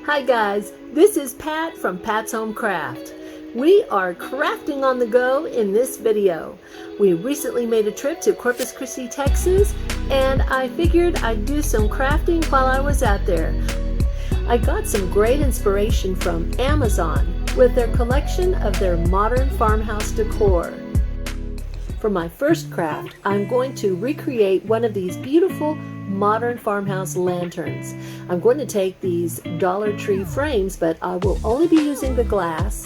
Hi guys, this is Pat from Pat's Home Craft. We are crafting on the go in this video. We recently made a trip to Corpus Christi, Texas, and I figured I'd do some crafting while I was out there. I got some great inspiration from Amazon with their collection of their modern farmhouse decor. For my first craft, I'm going to recreate one of these beautiful modern farmhouse lanterns. I'm going to take these Dollar Tree frames, but I will only be using the glass,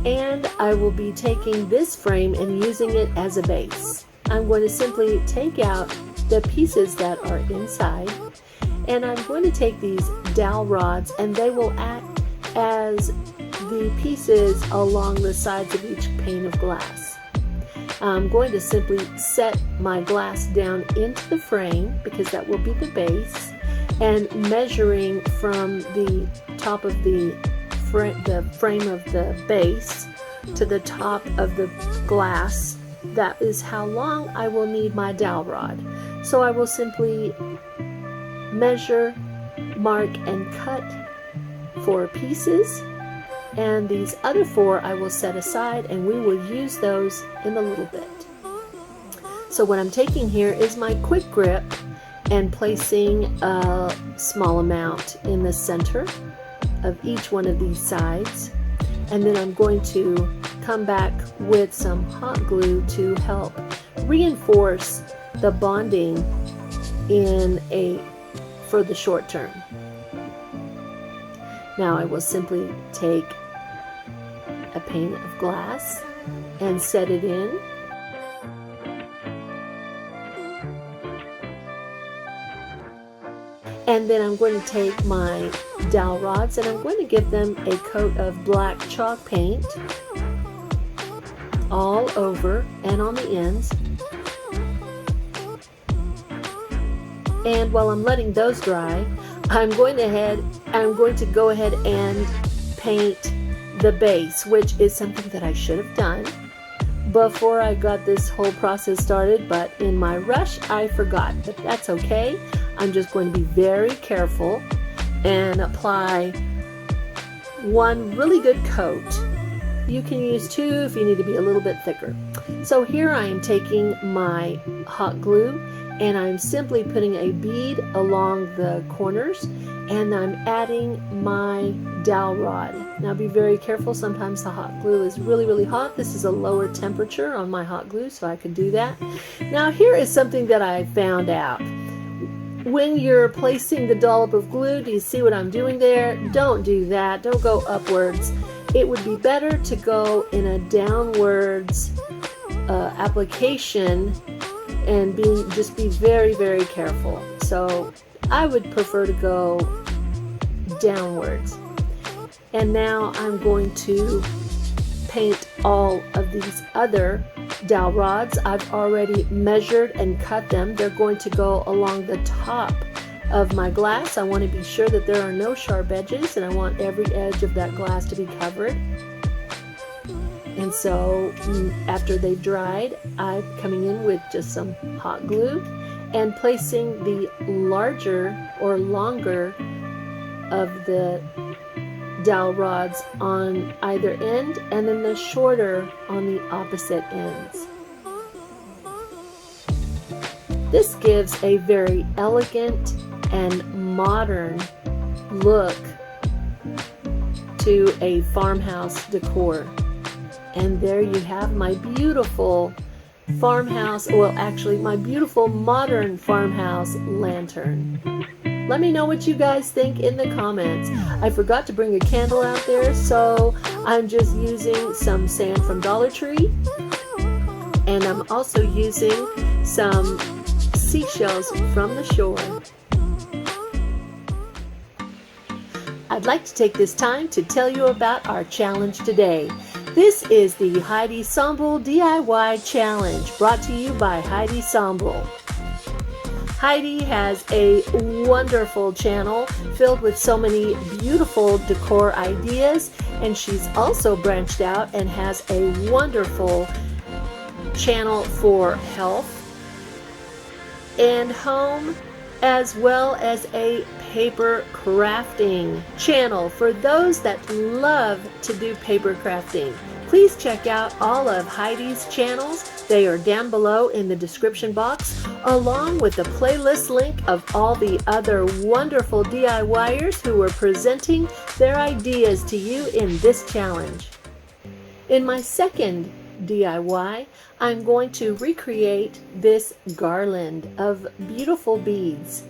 and I will be taking this frame and using it as a base. I'm going to simply take out the pieces that are inside, and I'm going to take these dowel rods, and they will act as the pieces along the sides of each pane of glass. I'm going to simply set my glass down into the frame because that will be the base, and measuring from the top of the frame of the base to the top of the glass, that is how long I will need my dowel rod. So I will simply measure, mark, and cut 4 pieces. And these other 4 I will set aside, and we will use those in a little bit. So what I'm taking here is my quick grip and placing a small amount in the center of each one of these sides. And then I'm going to come back with some hot glue to help reinforce the bonding for the short term. Now I will simply take a pane of glass and set it in. And then I'm going to take my dowel rods and I'm going to give them a coat of black chalk paint all over and on the ends. And while I'm letting those dry, I'm going to go ahead and paint the base, which is something that I should have done before I got this whole process started, but in my rush I forgot. But that's okay. I'm just going to be very careful and apply one really good coat. You can use 2 if you need to be a little bit thicker. So here I am taking my hot glue and I'm simply putting a bead along the corners, and I'm adding my dowel rod. Now be very careful, sometimes the hot glue is really hot. This is a lower temperature on my hot glue, so I can do that. Now here is something that I found out. When you're placing the dollop of glue, do you see what I'm doing there? Don't do that. Don't go upwards. It would be better to go in a downwards application and just be very careful. So I would prefer to go downwards. And now I'm going to paint all of these other dowel rods. I've already measured and cut them. They're going to go along the top of my glass. I want to be sure that there are no sharp edges, and I want every edge of that glass to be covered. And so after they've dried, I'm coming in with just some hot glue and placing the larger or longer of the dowel rods on either end, and then the shorter on the opposite ends. This gives a very elegant and modern look to a farmhouse decor. And there you have my beautiful farmhouse, well actually my beautiful modern farmhouse lantern. Let me know what you guys think in the comments. I forgot to bring a candle out there, so I'm just using some sand from Dollar Tree, and I'm also using some seashells from the shore. I'd like to take this time to tell you about our challenge today. This is the Heidi Sonboul DIY Challenge, brought to you by Heidi Sonboul. Heidi has a wonderful channel filled with so many beautiful decor ideas, and she's also branched out and has a wonderful channel for health and home as well as a paper crafting channel for those that love to do paper crafting. Please check out all of Heidi's channels. They are down below in the description box, along with the playlist link of all the other wonderful DIYers who are presenting their ideas to you in this challenge. In my second DIY, I'm going to recreate this garland of beautiful beads.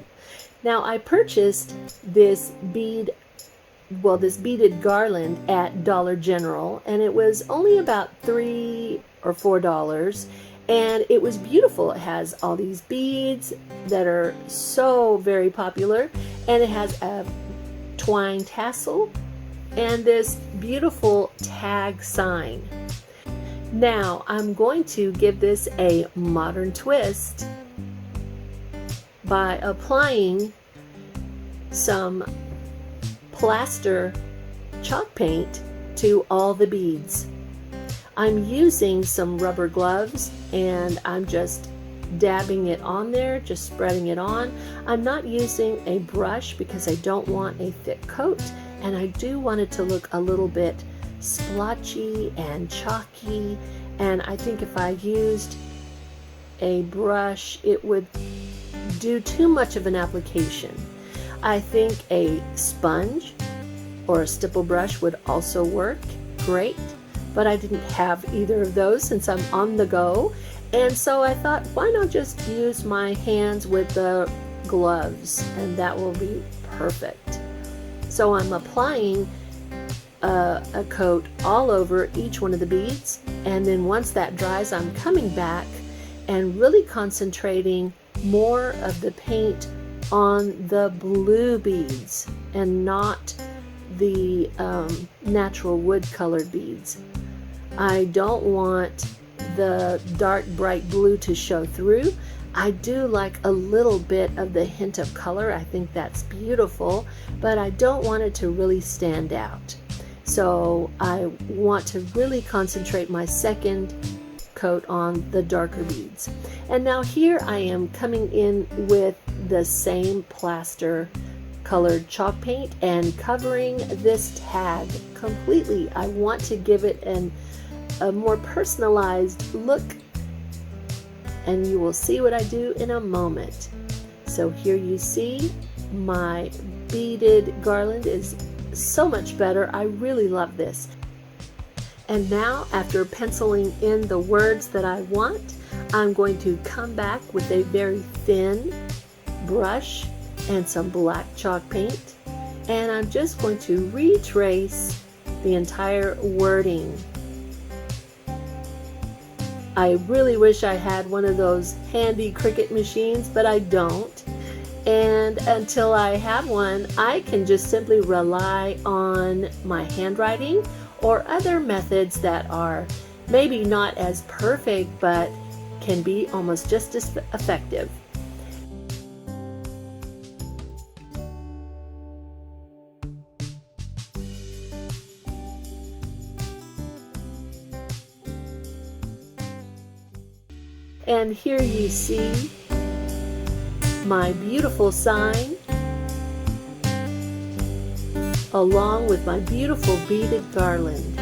Now, I purchased this beaded garland at Dollar General, and it was only about $3 or $4, and it was beautiful. It has all these beads that are so very popular, and it has a twine tassel and this beautiful tag sign. Now, I'm going to give this a modern twist by applying some plaster chalk paint to all the beads. I'm using some rubber gloves and I'm just dabbing it on there, just spreading it on. I'm not using a brush because I don't want a thick coat, and I do want it to look a little bit splotchy and chalky, and I think if I used a brush it would do too much of an application. I think a sponge or a stipple brush would also work great, but I didn't have either of those since I'm on the go, and so I thought, why not just use my hands with the gloves, and that will be perfect. So I'm applying a coat all over each one of the beads, and then once that dries, I'm coming back and really concentrating more of the paint on the blue beads and not the natural wood colored beads. I don't want the dark bright blue to show through. I do like a little bit of the hint of color. I think that's beautiful, but I don't want it to really stand out. So I want to really concentrate my second coat on the darker beads. And now here I am coming in with the same plaster colored chalk paint and covering this tag completely. I want to give it a more personalized look, and you will see what I do in a moment. So here you see my beaded garland is so much better. I really love this. And now, after penciling in the words that I want, I'm going to come back with a very thin brush and some black chalk paint, and I'm just going to retrace the entire wording. I really wish I had one of those handy Cricut machines, but I don't. And until I have one, I can just simply rely on my handwriting or other methods that are maybe not as perfect, but can be almost just as effective. And here you see my beautiful sign along with my beautiful beaded garland.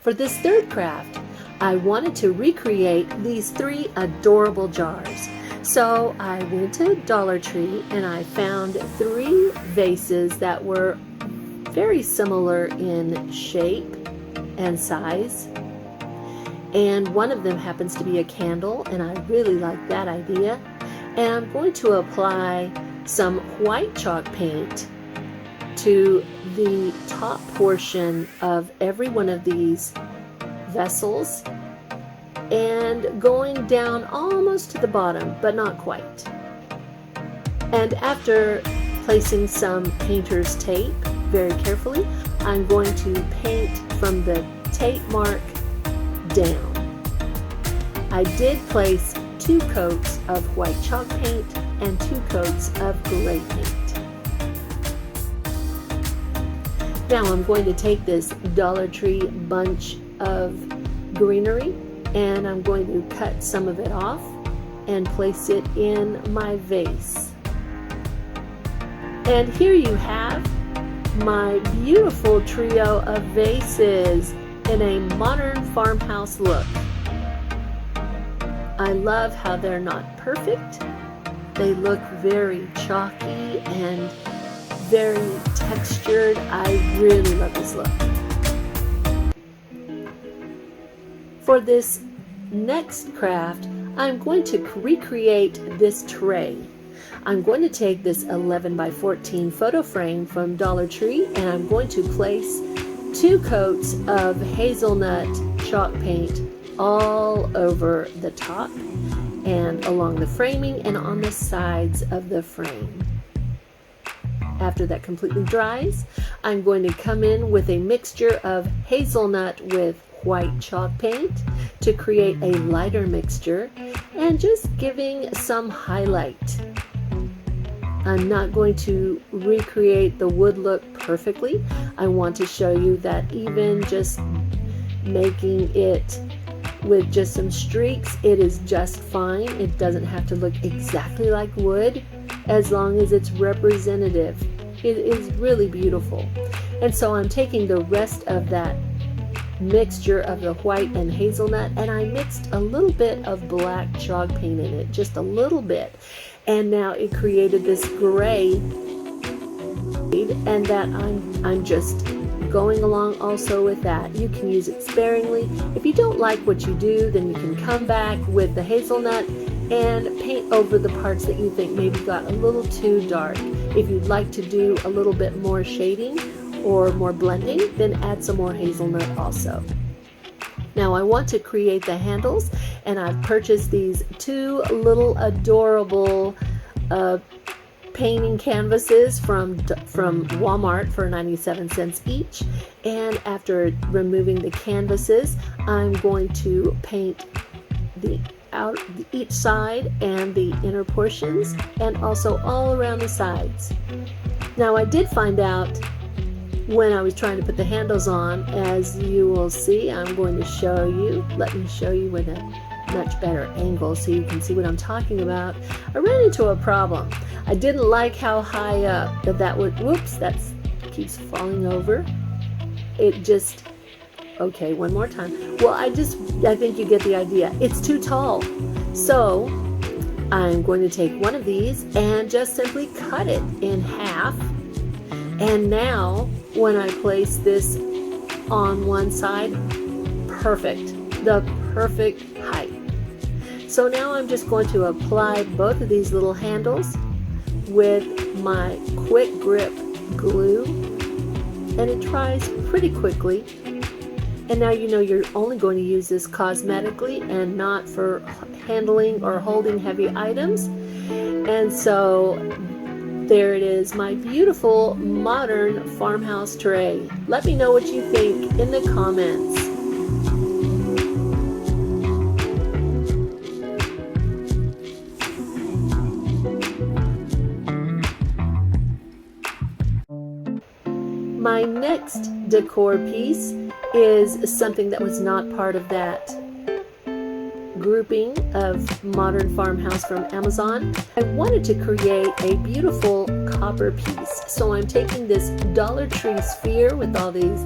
For this third craft, I wanted to recreate these 3 adorable jars. So I went to Dollar Tree and I found 3 vases that were very similar in shape and size, and one of them happens to be a candle, and I really like that idea. And I'm going to apply some white chalk paint to the top portion of every one of these vessels and going down almost to the bottom, but not quite. And after placing some painter's tape very carefully, I'm going to paint from the tape mark down. I did place 2 coats of white chalk paint and 2 coats of gray paint. Now I'm going to take this Dollar Tree bunch of greenery, and I'm going to cut some of it off and place it in my vase. And here you have my beautiful trio of vases in a modern farmhouse look. I love how they're not perfect. They look very chalky and very textured. I really love this look. For this next craft, I'm going to recreate this tray. I'm going to take this 11 by 14 photo frame from Dollar Tree, and I'm going to place 2 coats of hazelnut chalk paint all over the top and along the framing and on the sides of the frame. After that completely dries, I'm going to come in with a mixture of hazelnut with white chalk paint to create a lighter mixture and just giving some highlight. I'm not going to recreate the wood look perfectly. I want to show you that even just making it with just some streaks, it is just fine. It doesn't have to look exactly like wood as long as it's representative. It is really beautiful. And so I'm taking the rest of that mixture of the white and hazelnut, and I mixed a little bit of black chalk paint in it, just a little bit. And now it created this gray, and that I'm just going along also with that. You can use it sparingly. If you don't like what you do, then you can come back with the hazelnut and paint over the parts that you think maybe got a little too dark. If you'd like to do a little bit more shading or more blending, then add some more hazelnut also. Now I want to create the handles, and I've purchased these 2 little adorable painting canvases from Walmart for 97 cents each. And after removing the canvases, I'm going to paint each side and the inner portions, and also all around the sides. Now I did find out when I was trying to put the handles on, as you will see, I'm going to show you, let me show you with a much better angle so you can see what I'm talking about. I ran into a problem. I didn't like how high up that would, whoops, that keeps falling over. It just, okay, one more time. Well, I think you get the idea. It's too tall. So I'm going to take one of these and just simply cut it in half. And now when I place this on one side, perfect, the perfect height. So now I'm just going to apply both of these little handles with my quick grip glue, and it dries pretty quickly. And now you know you're only going to use this cosmetically and not for handling or holding heavy items. And so there it is, my beautiful modern farmhouse tray. Let me know what you think in the comments. My next decor piece is something that was not part of that grouping of modern farmhouse from Amazon. I wanted to create a beautiful copper piece, so I'm taking this Dollar Tree sphere with all these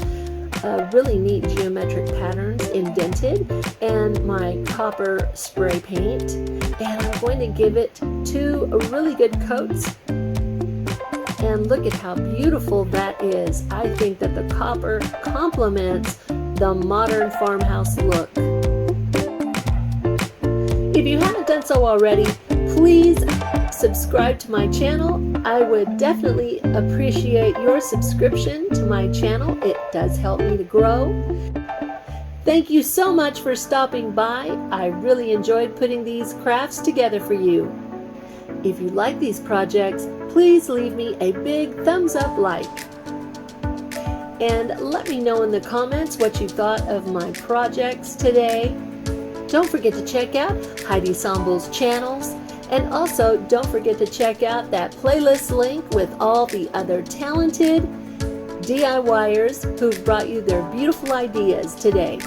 really neat geometric patterns indented and my copper spray paint, and I'm going to give it 2 really good coats. And look at how beautiful that is. I think that the copper complements the modern farmhouse look. If you haven't done so already, please subscribe to my channel. I would definitely appreciate your subscription to my channel. It does help me to grow. Thank you so much for stopping by. I really enjoyed putting these crafts together for you. If you like these projects, please leave me a big thumbs up like. And let me know in the comments what you thought of my projects today. Don't forget to check out Heidi Sonboul's channels, and also don't forget to check out that playlist link with all the other talented DIYers who've brought you their beautiful ideas today.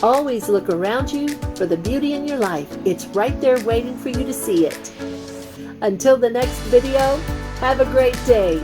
Always look around you for the beauty in your life. It's right there waiting for you to see it. Until the next video, have a great day.